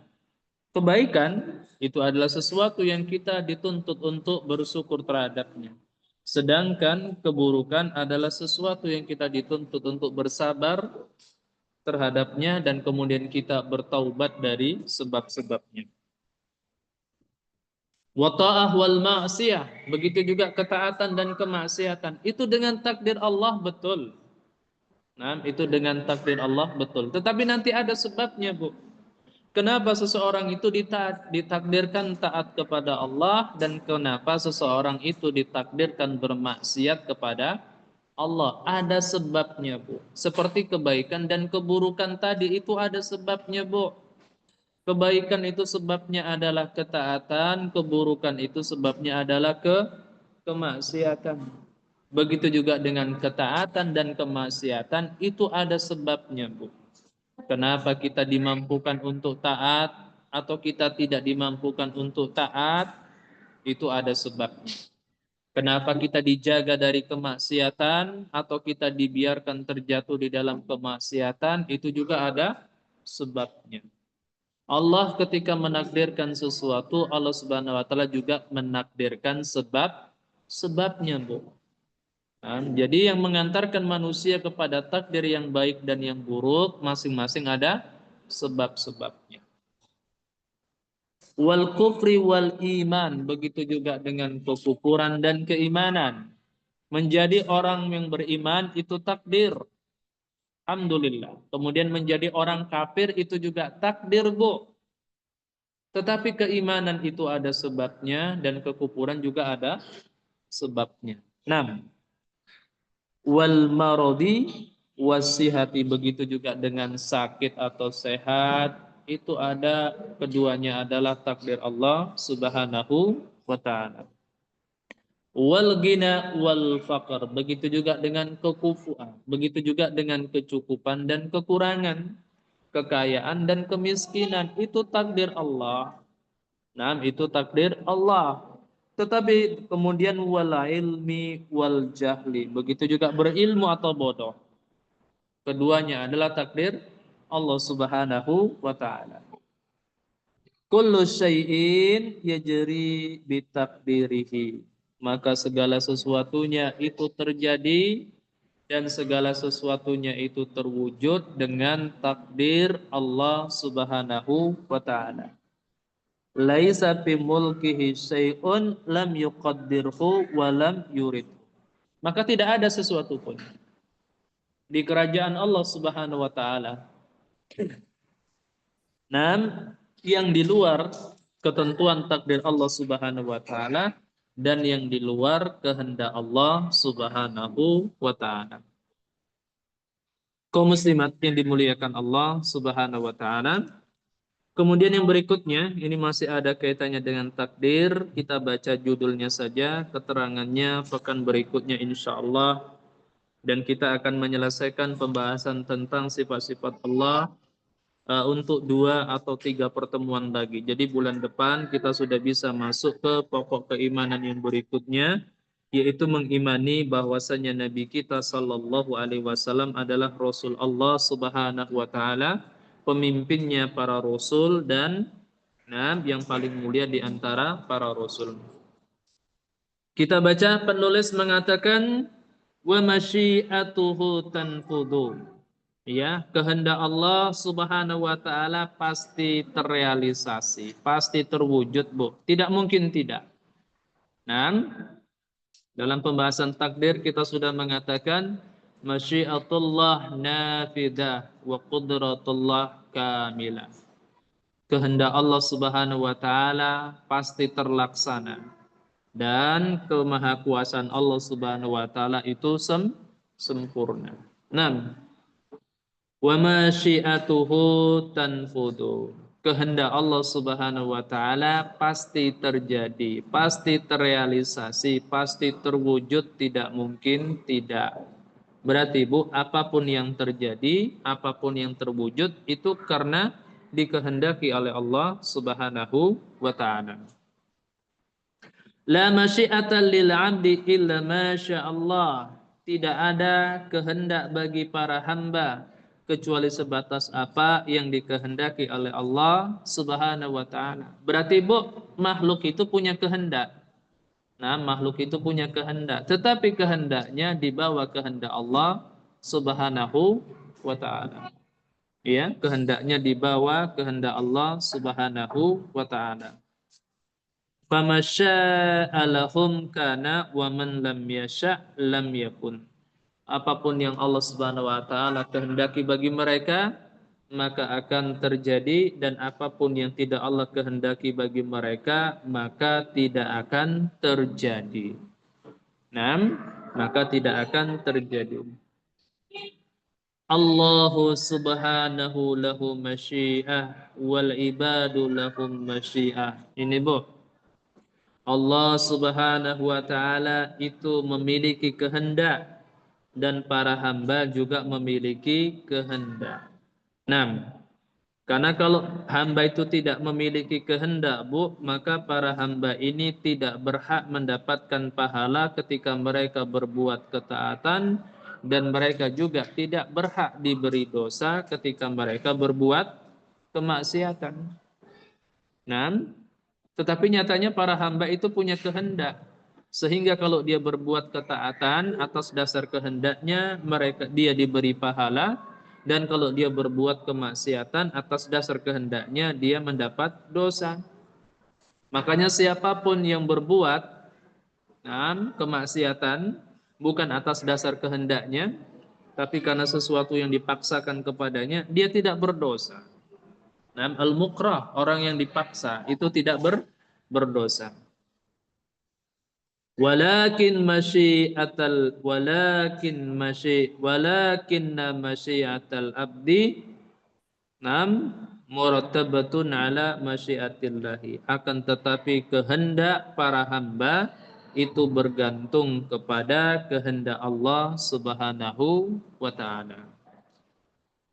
kebaikan itu adalah sesuatu yang kita dituntut untuk bersyukur terhadapnya. Sedangkan keburukan adalah sesuatu yang kita dituntut untuk bersabar terhadapnya dan kemudian kita bertaubat dari sebab-sebabnya. Wa ta'ah wal ma'siyah, begitu juga ketaatan dan kemaksiatan. Itu dengan takdir Allah, betul. Nah, itu dengan takdir Allah, betul. Tetapi nanti ada sebabnya, Bu. Kenapa seseorang itu ditakdirkan taat kepada Allah dan kenapa seseorang itu ditakdirkan bermaksiat kepada Allah? Ada sebabnya, Bu. Seperti kebaikan dan keburukan tadi itu ada sebabnya, Bu. Kebaikan itu sebabnya adalah ketaatan, keburukan itu sebabnya adalah kemaksiatan. Begitu juga dengan ketaatan dan kemaksiatan, itu ada sebabnya, Bu. Kenapa kita dimampukan untuk taat atau kita tidak dimampukan untuk taat, itu ada sebabnya. Kenapa kita dijaga dari kemaksiatan atau kita dibiarkan terjatuh di dalam kemaksiatan, itu juga ada sebabnya. Allah ketika menakdirkan sesuatu, Allah Subhanahu wa taala juga menakdirkan sebabnya, Bu. Nah, jadi yang mengantarkan manusia kepada takdir yang baik dan yang buruk masing-masing ada sebab-sebabnya. Wal kufri wal iman, begitu juga dengan kekufuran dan keimanan. Menjadi orang yang beriman itu takdir. Alhamdulillah. Kemudian menjadi orang kafir itu juga takdir, Bu. Tetapi keimanan itu ada sebabnya dan kekufuran juga ada sebabnya. 6. Wal marodi wasihati, begitu juga dengan sakit atau sehat, itu ada keduanya adalah takdir Allah Subhanahu wa taala. Wal gina wal faqr, begitu juga dengan kekufuan, begitu juga dengan kecukupan dan kekurangan, kekayaan dan kemiskinan, itu takdir Allah. Nah, itu takdir Allah. Tetapi kemudian wal ilmi wal jahli, begitu juga berilmu atau bodoh. Keduanya adalah takdir Allah Subhanahu wa taala. Kullu syai'in yajri bitakdirihi. Maka segala sesuatunya itu terjadi dan segala sesuatunya itu terwujud dengan takdir Allah Subhanahu wa taala. Laisa fi mulkihi syai'un lam yuqaddirhu wa lam yurid. Maka tidak ada sesuatu pun di kerajaan Allah Subhanahu wa taala yang di luar ketentuan takdir Allah Subhanahu wa taala dan yang di luar kehendak Allah Subhanahu wa taala. Kaum muslimat yang dimuliakan Allah Subhanahu wa taala. Kemudian yang berikutnya, ini masih ada kaitannya dengan takdir. Kita baca judulnya saja, keterangannya pekan berikutnya insya Allah. Dan kita akan menyelesaikan pembahasan tentang sifat-sifat Allah untuk 2 atau 3 pertemuan lagi. Jadi bulan depan kita sudah bisa masuk ke pokok keimanan yang berikutnya, yaitu mengimani bahwasanya Nabi kita Sallallahu Alaihi Wasallam adalah Rasul Allah Subhanahu Wa Taala, pemimpinnya para Rasul dan yang paling mulia di antara para Rasul. Kita baca penulis mengatakan wa masyiatuhu tanfudu. Ya, kehendak Allah Subhanahu wa taala pasti terrealisasi, pasti terwujud, Bu. Tidak mungkin tidak. Nah, dalam pembahasan takdir kita sudah mengatakan masyiatullah nafidah wa qudratullah kamilah. Kehendak Allah Subhanahu wa taala pasti terlaksana dan kemahakuasaan Allah Subhanahu wa taala itu sempurna. 6. Wa masyiatuhu tanfudu. Kehendak Allah Subhanahu wa taala pasti terjadi, pasti terrealisasi, pasti terwujud, tidak mungkin tidak. Berarti Bu, apapun yang terjadi, apapun yang terwujud itu karena dikehendaki oleh Allah Subhanahu wa taala. La masyiata lil 'abdi illa ma Allah. Tidak ada kehendak bagi para hamba kecuali sebatas apa yang dikehendaki oleh Allah Subhanahu wa taala. Berarti Bu, makhluk itu punya kehendak. Nah, makhluk itu punya kehendak, tetapi kehendaknya di bawah kehendak Allah Subhanahu wa taala. Ya, kehendaknya di bawah kehendak Allah Subhanahu wa taala. Famasya'alahum kana wa man lam yasha' lam yakun. Apapun yang Allah Subhanahu wa taala kehendaki bagi mereka maka akan terjadi, dan apapun yang tidak Allah kehendaki bagi mereka maka tidak akan terjadi. Maka tidak akan terjadi. Allahu subhanahu lahu masyiah wal ibadu lahum masyiah. Ini Bu. Allah Subhanahu wa taala itu memiliki kehendak dan para hamba juga memiliki kehendak. Nah, karena kalau hamba itu tidak memiliki kehendak, Bu, maka para hamba ini tidak berhak mendapatkan pahala ketika mereka berbuat ketaatan, dan mereka juga tidak berhak diberi dosa ketika mereka berbuat kemaksiatan. Nah, tetapi nyatanya para hamba itu punya kehendak. Sehingga kalau dia berbuat ketaatan atas dasar kehendaknya, dia diberi pahala, dan kalau dia berbuat kemaksiatan atas dasar kehendaknya, dia mendapat dosa. Makanya siapapun yang berbuat kemaksiatan bukan atas dasar kehendaknya, tapi karena sesuatu yang dipaksakan kepadanya, dia tidak berdosa. Al-mukrah, orang yang dipaksa, itu tidak berdosa. Walakinna masyiatal abdi murattabatun ala masyiatillahi. Akan tetapi kehendak para hamba itu bergantung kepada kehendak Allah Subhanahu wa taala.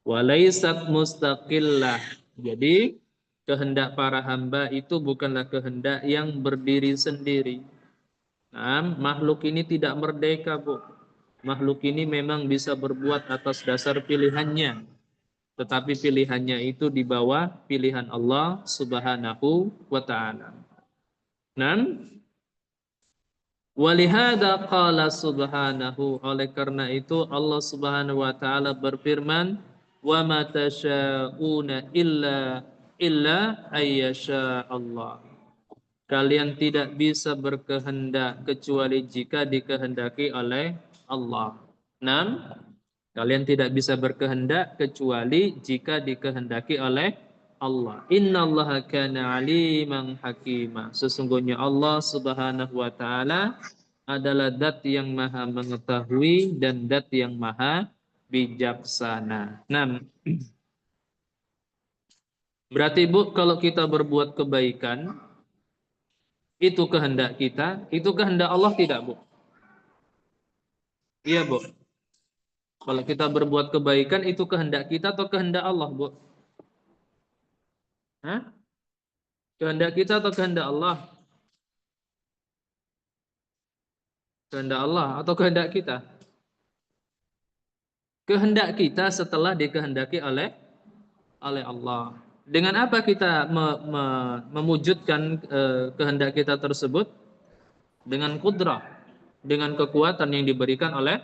Walaisat mustaqillah. Jadi kehendak para hamba itu bukanlah kehendak yang berdiri sendiri. Makhluk ini tidak merdeka, Bu. Makhluk ini memang bisa berbuat atas dasar pilihannya, tetapi pilihannya itu di bawah pilihan Allah Subhanahu wa taala. Walihada qala subhanahu, oleh karena itu Allah Subhanahu wa taala berfirman, wa ma tasyauna illa ayyasha Allah. Kalian tidak bisa berkehendak kecuali jika dikehendaki oleh Allah. 6. Kalian tidak bisa berkehendak kecuali jika dikehendaki oleh Allah. Innallaha kana aliman hakima. Sesungguhnya Allah Subhanahu wa taala adalah zat yang maha mengetahui dan zat yang maha bijaksana. 6. Berarti, Bu, kalau kita berbuat kebaikan, itu kehendak kita, itu kehendak Allah tidak, Bu? Iya, Bu. Kalau kita berbuat kebaikan, itu kehendak kita atau kehendak Allah, Bu? Hah? Kehendak kita atau kehendak Allah? Kehendak Allah atau kehendak kita? Kehendak kita setelah dikehendaki oleh Allah. Dengan apa kita memujudkan kehendak kita tersebut? Dengan kudrah, dengan kekuatan yang diberikan oleh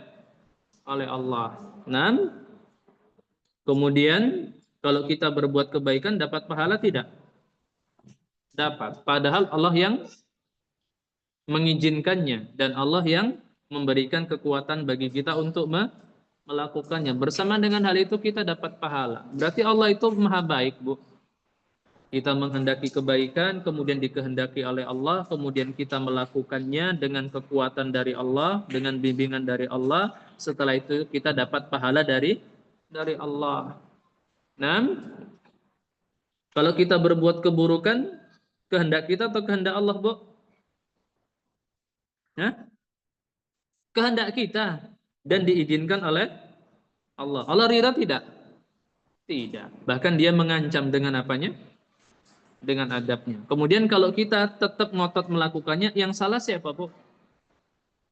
Allah. Nah, kemudian kalau kita berbuat kebaikan dapat pahala tidak? Dapat. Padahal Allah yang mengizinkannya dan Allah yang memberikan kekuatan bagi kita untuk melakukannya. Bersama dengan hal itu kita dapat pahala. Berarti Allah itu maha baik, Bu. Kita menghendaki kebaikan, kemudian dikehendaki oleh Allah, kemudian kita melakukannya dengan kekuatan dari Allah, dengan bimbingan dari Allah. Setelah itu kita dapat pahala dari Allah. Nah, kalau kita berbuat keburukan, kehendak kita atau kehendak Allah, Bu? Nah, kehendak kita dan diizinkan oleh Allah. Allah ridha tidak? Tidak. Bahkan dia mengancam dengan apanya? Dengan adabnya. Kemudian kalau kita tetap ngotot melakukannya, yang salah siapa, Bu?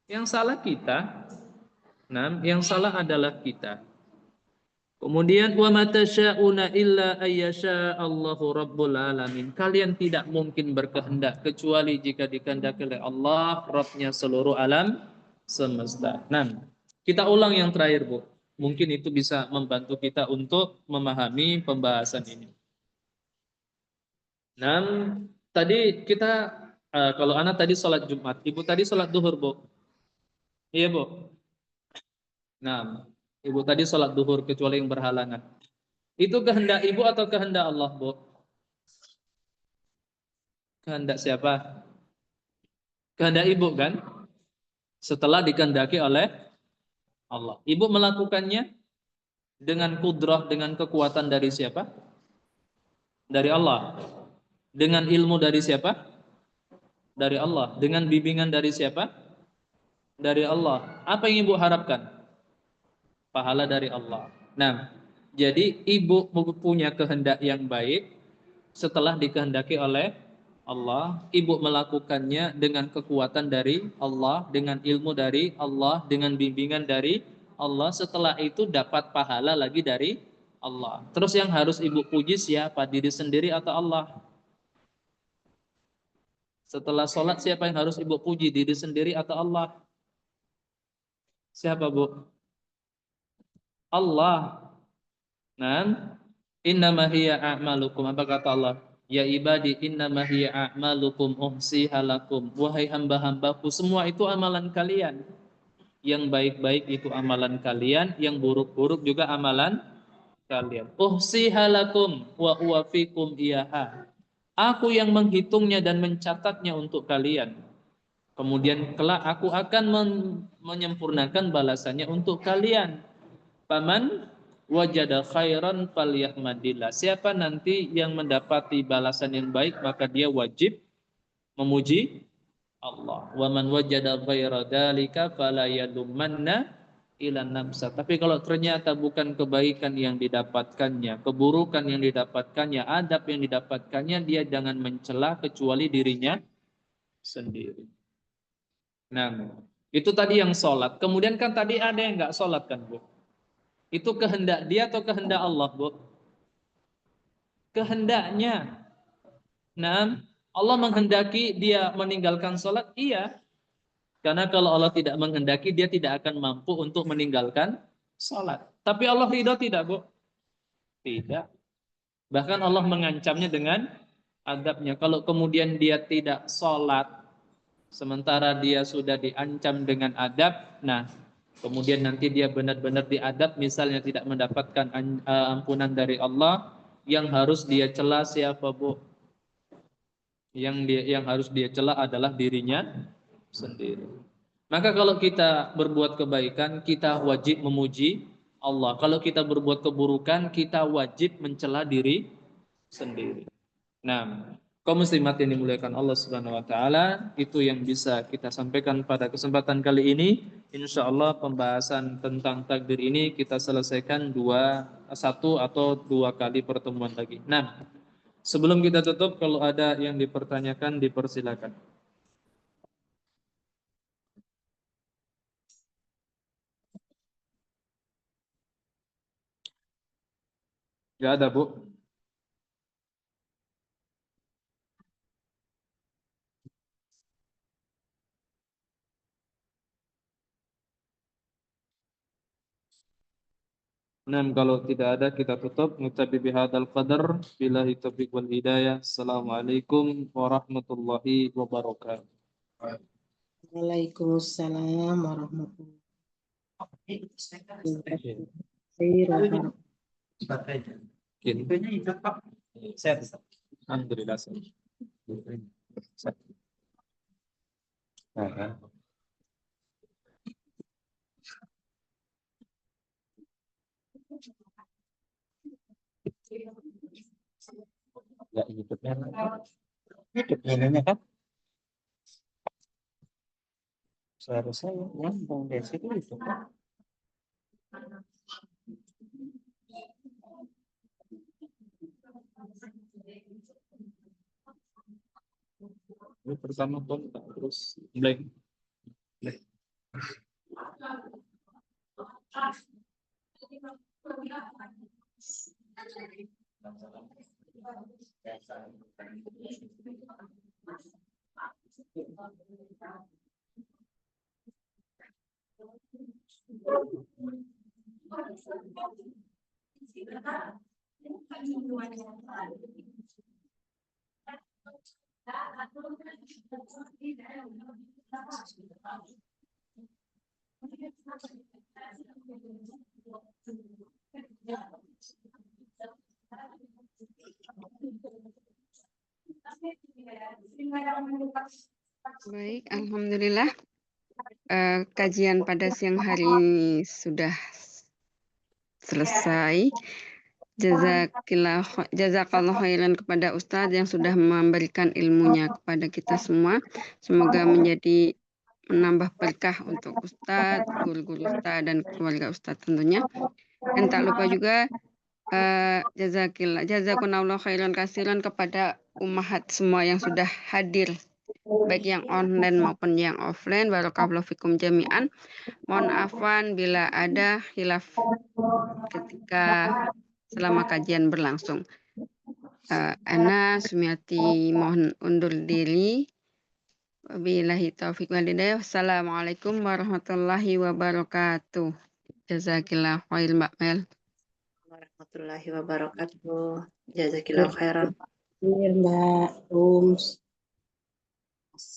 Yang salah kita. Nah, yang salah adalah kita. Kemudian wa matasyauna illa ayyasha Allahu rabbul alamin. Kalian tidak mungkin berkehendak kecuali jika dikehendaki oleh Allah, Rabbnya seluruh alam semesta. Nah, kita ulang yang terakhir, Bu. Mungkin itu bisa membantu kita untuk memahami pembahasan ini. Nah, tadi kita kalau anak tadi sholat Jumat, ibu tadi sholat duhur, Bu. Iya, Bu. Nah, ibu tadi sholat duhur kecuali yang berhalangan. Itu kehendak ibu atau kehendak Allah, Bu? Kehendak siapa? Kehendak ibu kan? Setelah dikehendaki oleh Allah. Ibu melakukannya dengan kudrah, dengan kekuatan dari siapa? Dari Allah. Dengan ilmu dari siapa? Dari Allah. Dengan bimbingan dari siapa? Dari Allah. Apa yang ibu harapkan? Pahala dari Allah. Nah, jadi ibu punya kehendak yang baik setelah dikehendaki oleh Allah. Ibu melakukannya dengan kekuatan dari Allah, dengan ilmu dari Allah, dengan bimbingan dari Allah. Setelah itu dapat pahala lagi dari Allah. Terus yang harus ibu puji siapa? Diri sendiri atau Allah? Setelah sholat siapa yang harus ibu puji? Diri sendiri atau Allah? Siapa bu? Allah. Nah, innama hiya a'malukum. Apa kata Allah? Ya ibadi innama hiya a'malukum uhsiha lakum. Wahai hamba-hambaku, semua itu amalan kalian. Yang baik-baik itu amalan kalian, yang buruk-buruk juga amalan kalian. Uhsiha lakum wa uwafikum iyaha. Aku yang menghitungnya dan mencatatnya untuk kalian. Kemudian kelak aku akan menyempurnakan balasannya untuk kalian. Paman wajada khairan falyahmadillah. Siapa nanti yang mendapati balasan yang baik maka dia wajib memuji Allah. Wa man wajada ghaira dzalika fala yalumanna ila nafsa. Tapi kalau ternyata bukan kebaikan yang didapatkannya, keburukan yang didapatkannya, adab yang didapatkannya, dia jangan mencela kecuali dirinya sendiri. Nah, itu tadi yang sholat. Kemudian kan tadi ada yang nggak sholat kan, Bu? Itu kehendak dia atau kehendak Allah, Bu? Kehendaknya. Nah, Allah menghendaki dia meninggalkan sholat, iya. Karena kalau Allah tidak menghendaki, dia tidak akan mampu untuk meninggalkan sholat. Tapi Allah ridho tidak, Bu? Tidak. Bahkan Allah mengancamnya dengan adabnya. Kalau kemudian dia tidak sholat, sementara dia sudah diancam dengan adab, nah, kemudian nanti dia benar-benar diadab, misalnya tidak mendapatkan ampunan dari Allah, yang harus dia cela siapa, Bu? Yang harus dia cela adalah dirinya sendiri. Maka kalau kita berbuat kebaikan, kita wajib memuji Allah. Kalau kita berbuat keburukan, kita wajib mencela diri sendiri. Nah, kaum muslimat yang dimuliakan Allah Subhanahu wa taala, itu yang bisa kita sampaikan pada kesempatan kali ini. Insya Allah pembahasan tentang takdir ini kita selesaikan satu atau dua kali pertemuan lagi. Nah, sebelum kita tutup, kalau ada yang dipertanyakan dipersilakan. Gak ada, Bu? Nah, kalau tidak ada kita tutup. Nucabi bihadzal qadar. Billahi taufiq wal hidayah. Assalamualaikum warahmatullahi wabarakatuh. Waalaikumsalam warahmatullahi wabarakatuh. Alhamdulillah. Ya, hidupnya kan seharusnya nyambung dari situ itu. Ini pertama kontak terus blank. Baik, alhamdulillah. Kajian pada siang hari ini sudah selesai. Jazakallah khairan kepada Ustadz yang sudah memberikan ilmunya kepada kita semua. Semoga menjadi menambah berkah untuk Ustadz, guru-guru Ustadz, dan keluarga Ustadz tentunya. Dan tak lupa juga jazakumullah khairan kasiran kepada ummahat semua yang sudah hadir, baik yang online maupun yang offline. Barakallahu fikum jami'an. Mohon afwan bila ada khilaf ketika selama kajian berlangsung. Ana Sumiati mohon undur diri. Wabillahi taufiq wal hidayah. Wassalamualaikum warahmatullahi wabarakatuh. Jazakillah khair Mbak Mel. Warahmatullahi wabarakatuh. Jazakillah khairan. Mbak Rums.